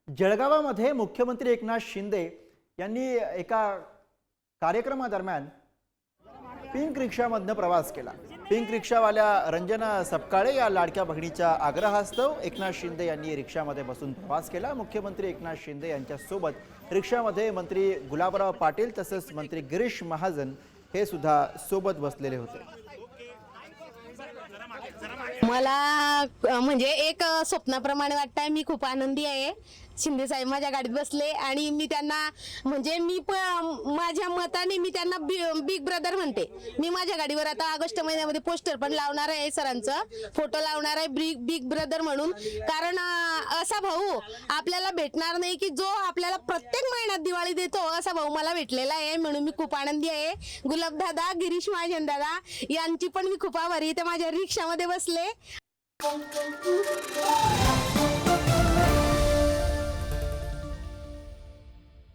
जळगावामध्ये मुख्यमंत्री एकनाथ शिंदे यांनी एका कार्यक्रमादरम्यान पिंक रिक्षामधनं प्रवास केला। पिंक रिक्षावाल्या रंजना सपकाळे या लाडक्या बहिणीच्या आग्रहास्तव एकनाथ शिंदे यांनी रिक्षामध्ये बसून प्रवास केला। मुख्यमंत्री एकनाथ शिंदे यांच्या सोबत रिक्षामध्ये मंत्री गुलाबराव पाटील तसेच मंत्री गिरीश महाजन हे सुद्धा सोबत बसलेले होते। मला म्हणजे एक स्वप्नाप्रमाणे वाटतंय। मी खूप आनंदी आहे। शिंदे साहेब माझ्या गाडीत बसले आणि मी त्यांना म्हणजे माझ्या मताने मी त्यांना बिग ब्रदर म्हणते। मी माझ्या गाडीवर आता ऑगस्ट महिन्यामध्ये पोस्टर पण लावणार आहे, सरांचा फोटो लावणार आहे बिग ब्रदर म्हणून। कारण असा भाऊ आपल्याला भेटणार नाही की जो आपल्याला प्रत्येक महिन्यात दिवाळी देतो, असा भाऊ मला भेटलेला आहे म्हणून मी खूप आनंदी आहे। गुलाब दादा, गिरीश महाजन दादा यांची पण मी खूप आभारी आहे। ते माझ्या रिक्षामध्ये बसले।